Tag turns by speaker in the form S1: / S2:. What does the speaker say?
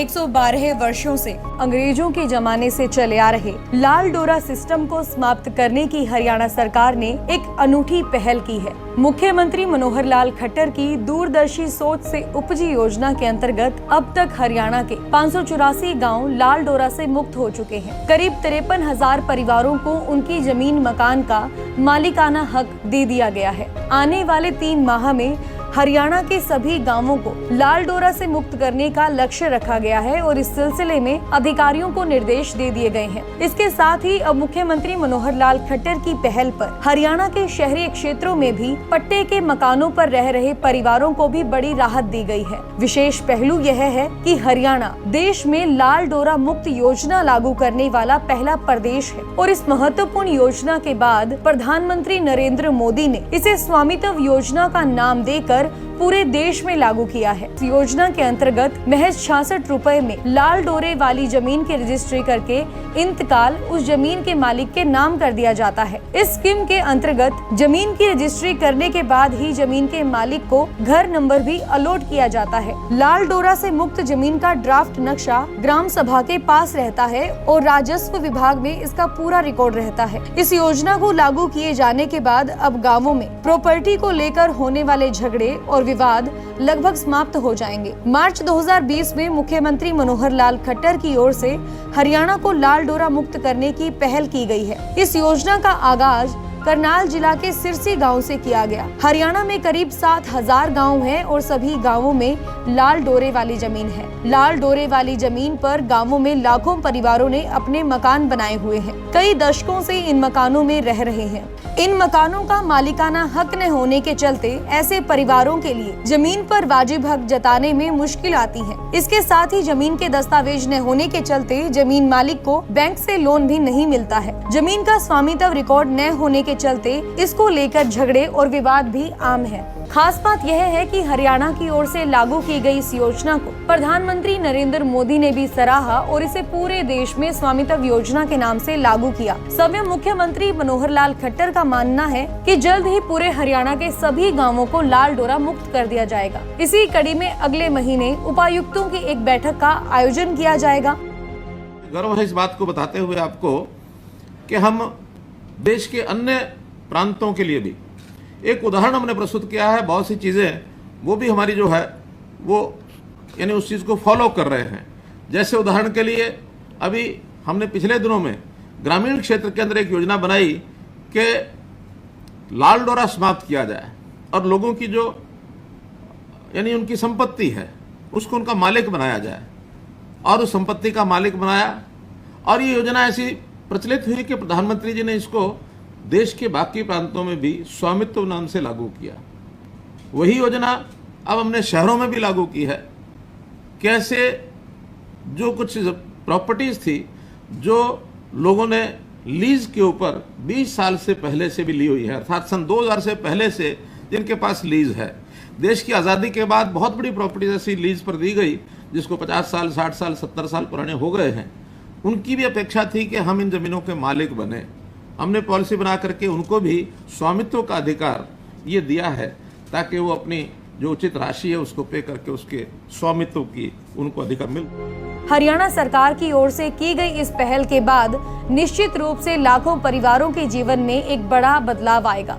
S1: 112 वर्षों से अंग्रेजों के जमाने से चले आ रहे लाल डोरा सिस्टम को समाप्त करने की हरियाणा सरकार ने एक अनूठी पहल की है। मुख्यमंत्री मनोहर लाल खट्टर की दूरदर्शी सोच से उपजी योजना के अंतर्गत अब तक हरियाणा के 584 गांव लाल डोरा से मुक्त हो चुके हैं। करीब 53,000 परिवारों को उनकी जमीन मकान का मालिकाना हक दे दिया गया है। आने वाले 3 माह में हरियाणा के सभी गांवों को लाल डोरा से मुक्त करने का लक्ष्य रखा गया है और इस सिलसिले में अधिकारियों को निर्देश दे दिए गए हैं। इसके साथ ही अब मुख्यमंत्री मनोहर लाल खट्टर की पहल पर हरियाणा के शहरी क्षेत्रों में भी पट्टे के मकानों पर रह रहे परिवारों को भी बड़ी राहत दी गई है। विशेष पहलू यह है कि हरियाणा देश में लाल डोरा मुक्त योजना लागू करने वाला पहला प्रदेश है और इस महत्वपूर्ण योजना के बाद प्रधानमंत्री नरेंद्र मोदी ने इसे स्वामित्व योजना का नाम देकर पूरे देश में लागू किया है। इस योजना के अंतर्गत महज 66 रुपए में लाल डोरे वाली जमीन की रजिस्ट्री करके इंतकाल उस जमीन के मालिक के नाम कर दिया जाता है। इस स्कीम के अंतर्गत जमीन की रजिस्ट्री करने के बाद ही जमीन के मालिक को घर नंबर भी अलॉट किया जाता है। लाल डोरा से मुक्त जमीन का ड्राफ्ट नक्शा ग्राम सभा के पास रहता है और राजस्व विभाग में इसका पूरा रिकॉर्ड रहता है। इस योजना को लागू किए जाने के बाद अब गाँवों में प्रॉपर्टी को लेकर होने वाले झगड़े और विवाद लगभग समाप्त हो जाएंगे। मार्च 2020 में मुख्यमंत्री मनोहर लाल खट्टर की ओर से हरियाणा को लाल डोरा मुक्त करने की पहल की गई है। इस योजना का आगाज करनाल जिला के सिरसी गांव से किया गया। हरियाणा में करीब 7,000 गांव हैं और सभी गांवों में लाल डोरे वाली जमीन है। लाल डोरे वाली जमीन पर गांवों में लाखों परिवारों ने अपने मकान बनाए हुए हैं। कई दशकों से इन मकानों में रह रहे हैं। इन मकानों का मालिकाना हक न होने के चलते ऐसे परिवारों के लिए जमीन पर वाजिब हक जताने में मुश्किल आती है। इसके साथ ही जमीन के दस्तावेज न होने के चलते जमीन मालिक को बैंक से लोन भी नहीं मिलता है। जमीन का स्वामित्व रिकॉर्ड न होने के चलते इसको लेकर झगड़े और विवाद भी आम है। खास बात यह है कि हरियाणा की ओर से लागू की गई इस योजना को प्रधानमंत्री नरेंद्र मोदी ने भी सराहा और इसे पूरे देश में स्वामित्व योजना के नाम से लागू किया। स्वयं मुख्यमंत्री मनोहर लाल खट्टर का मानना है कि जल्द ही पूरे हरियाणा के सभी गांवों को लाल डोरा मुक्त कर दिया जाएगा। इसी कड़ी में अगले महीने उपायुक्तों की एक बैठक का आयोजन किया जाएगा।
S2: गर्व है इस बात को बताते हुए आपको कि हम देश के अन्य प्रांतों के लिए भी एक उदाहरण हमने प्रस्तुत किया है। बहुत सी चीज़ें वो भी हमारी जो है वो यानी उस चीज़ को फॉलो कर रहे हैं। जैसे उदाहरण के लिए अभी हमने पिछले दिनों में ग्रामीण क्षेत्र के अंदर एक योजना बनाई कि लाल डोरा समाप्त किया जाए और लोगों की जो यानी उनकी संपत्ति है उसको उनका मालिक बनाया जाए और उस संपत्ति का मालिक बनाया। और ये योजना ऐसी प्रचलित हुई कि प्रधानमंत्री जी ने इसको देश के बाकी प्रांतों में भी स्वामित्व नाम से लागू किया। वही योजना अब हमने शहरों में भी लागू की है। कैसे जो कुछ प्रॉपर्टीज थी जो लोगों ने लीज के ऊपर 20 साल से पहले से भी ली हुई है, अर्थात सन 2000 से पहले से जिनके पास लीज है। देश की आज़ादी के बाद बहुत बड़ी प्रॉपर्टीज ऐसी लीज पर दी गई जिसको 50 साल 60 साल 70 साल पुराने हो गए हैं। उनकी भी अपेक्षा थी कि हम इन जमीनों के मालिक बने। हमने पॉलिसी बना करके उनको भी स्वामित्व का अधिकार ये दिया है ताकि वो अपनी जो उचित राशि है उसको पे करके उसके स्वामित्व की उनको अधिकार मिल।
S1: हरियाणा सरकार की ओर से की गई इस पहल के बाद निश्चित रूप से लाखों परिवारों के जीवन में एक बड़ा बदलाव आएगा।